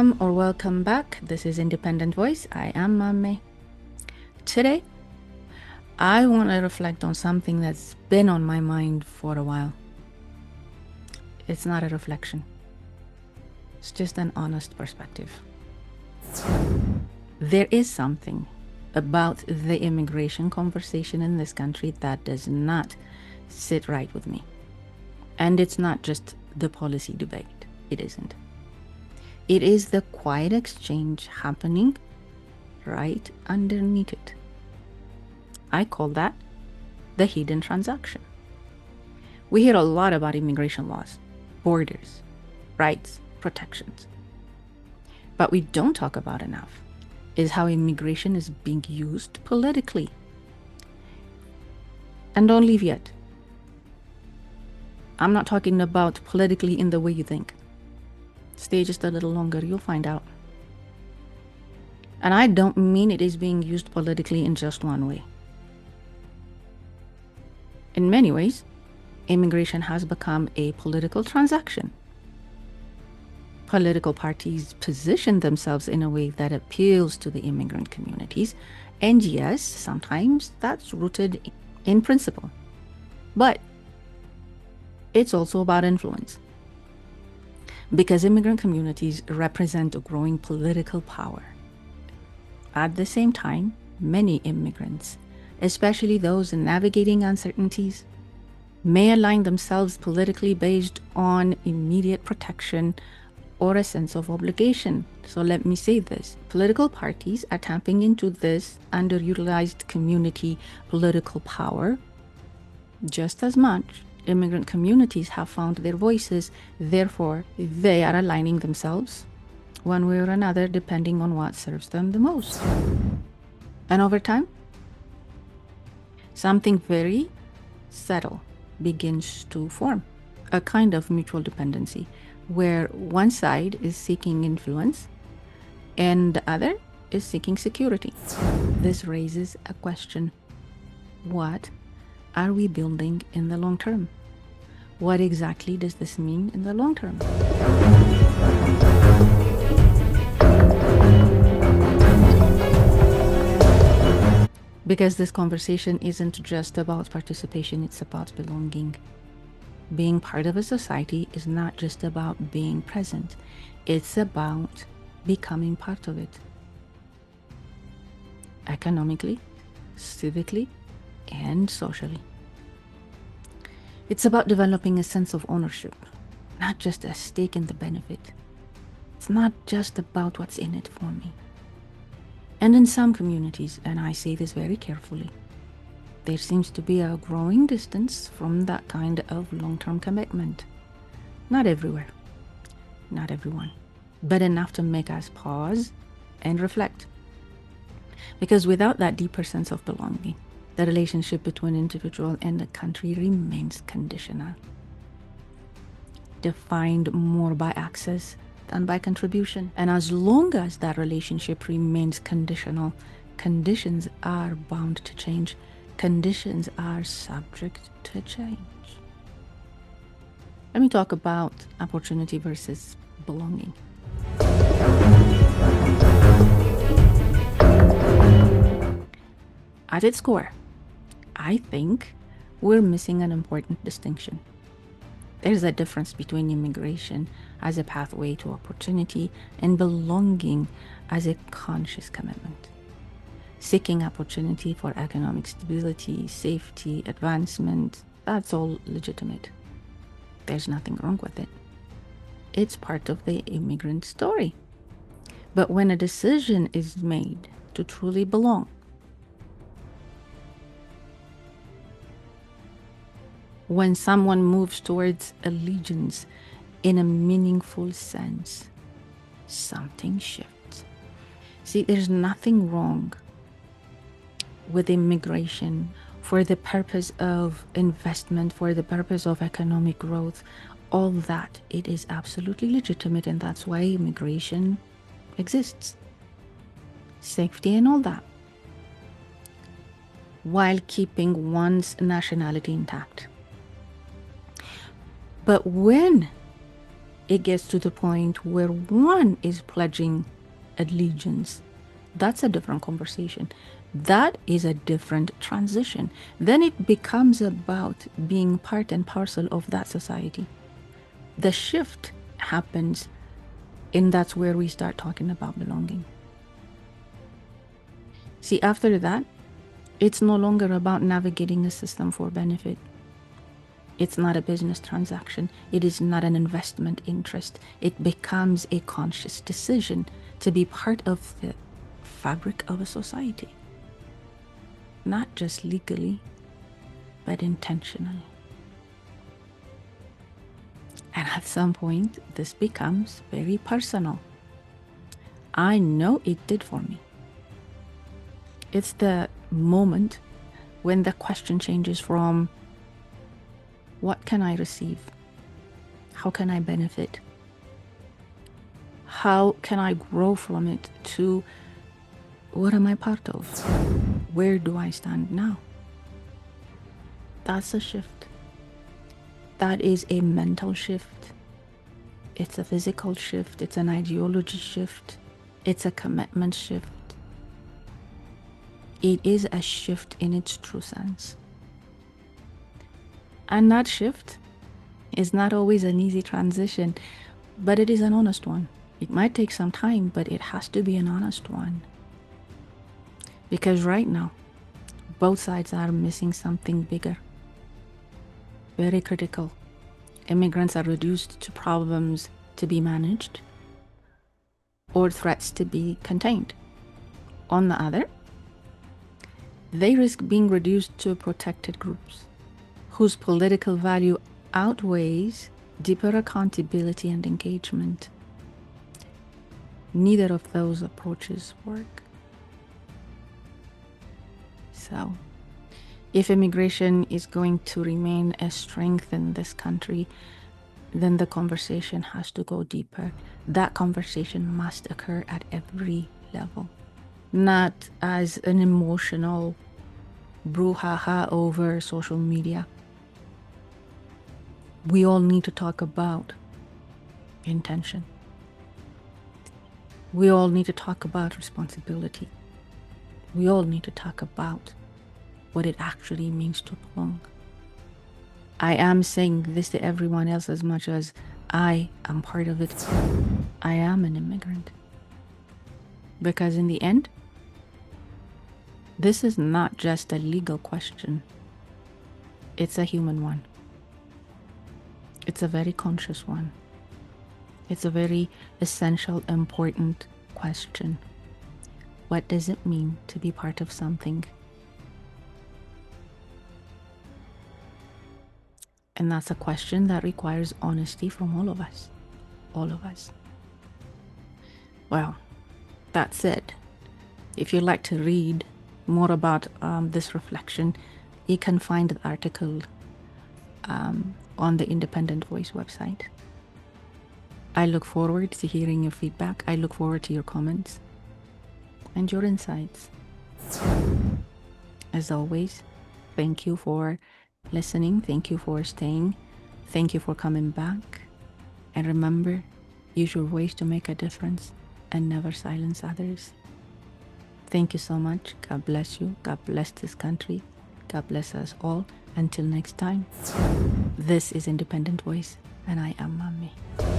Welcome or welcome back. This is Independent Voice. I am Mame. Today, I want to reflect on something that's been on my mind for a while. It's not a reflection. It's just an honest perspective. There is something about the immigration conversation in this country that does not sit right with me. And it's not just the policy debate. It isn't. It is the quiet exchange happening right underneath it. I call that the hidden transaction. We hear a lot about immigration laws, borders, rights, protections. But we don't talk about enough is how immigration is being used politically. And don't leave yet. I'm not talking about politically in the way you think. Stay just a little longer, you'll find out. And I don't mean it is being used politically in just one way. In many ways, immigration has become a political transaction. Political parties position themselves in a way that appeals to the immigrant communities, and yes, sometimes that's rooted in principle. But it's also about influence. Because immigrant communities represent a growing political power. At the same time, many immigrants, especially those navigating uncertainties, may align themselves politically based on immediate protection or a sense of obligation. So let me say this. Political parties are tapping into this underutilized community political power just as much. Immigrant communities have found their voices, therefore they are aligning themselves one way or another depending on what serves them the most. And over time, something very subtle begins to form, a kind of mutual dependency where one side is seeking influence and the other is seeking security. This raises a question. What are we building in the long term? What exactly does this mean in the long term? Because this conversation isn't just about participation, it's about belonging. Being part of a society is not just about being present, it's about becoming part of it. Economically, civically, and socially. It's about developing a sense of ownership, not just a stake in the benefit. It's not just about what's in it for me. And in some communities, and I say this very carefully, there seems to be a growing distance from that kind of long-term commitment. Not everywhere, not everyone, but enough to make us pause and reflect. Because without that deeper sense of belonging, the relationship between individual and the country remains conditional, defined more by access than by contribution. And as long as that relationship remains conditional, conditions are bound to change. Conditions are subject to change. Let me talk about opportunity versus belonging. At its core, I think we're missing an important distinction. There's a difference between immigration as a pathway to opportunity and belonging as a conscious commitment. Seeking opportunity for economic stability, safety, advancement, that's all legitimate. There's nothing wrong with it. It's part of the immigrant story. But when a decision is made to truly belong, when someone moves towards allegiance in a meaningful sense, something shifts. See, there's nothing wrong with immigration for the purpose of investment, for the purpose of economic growth, all that. It is absolutely legitimate, and that's why immigration exists. Safety and all that, while keeping one's nationality intact. But when it gets to the point where one is pledging allegiance. That's a different conversation. That is a different transition. Then it becomes about being part and parcel of that society. The shift happens, and that's where we start talking about belonging. See, after that, it's no longer about navigating a system for benefit. It's not a business transaction. It is not an investment interest. It becomes a conscious decision to be part of the fabric of a society. Not just legally, but intentionally. And at some point, this becomes very personal. I know it did for me. It's the moment when the question changes from, what can I receive? How can I benefit? How can I grow from it? To, what am I part of? Where do I stand now? That's a shift. That is a mental shift. It's a physical shift. It's an ideology shift. It's a commitment shift. It is a shift in its true sense. And that shift is not always an easy transition, but it is an honest one. It might take some time, but it has to be an honest one. Because right now, both sides are missing something bigger. Very critical. Immigrants are reduced to problems to be managed or threats to be contained. On the other, they risk being reduced to protected groups whose political value outweighs deeper accountability and engagement. Neither of those approaches work. So, if immigration is going to remain a strength in this country, then the conversation has to go deeper. That conversation must occur at every level, not as an emotional brouhaha over social media. We all need to talk about intention. We all need to talk about responsibility. We all need to talk about what it actually means to belong. I am saying this to everyone else as much as I am part of it. I am an immigrant. Because in the end, this is not just a legal question. It's a human one. It's a very conscious one. It's a very essential, important question. What does it mean to be part of something? And that's a question that requires honesty from all of us. All of us. Well, that's it. If you'd like to read more about this reflection, you can find the article on the Independent Voice website. I look forward to hearing your feedback. I look forward to your comments and your insights. As always, thank you for listening. Thank you for staying. Thank you for coming back. And remember, use your voice to make a difference and never silence others. Thank you so much. God bless you. God bless this country. God bless us all. Until next time, this is Independent Voice, and I am Mami.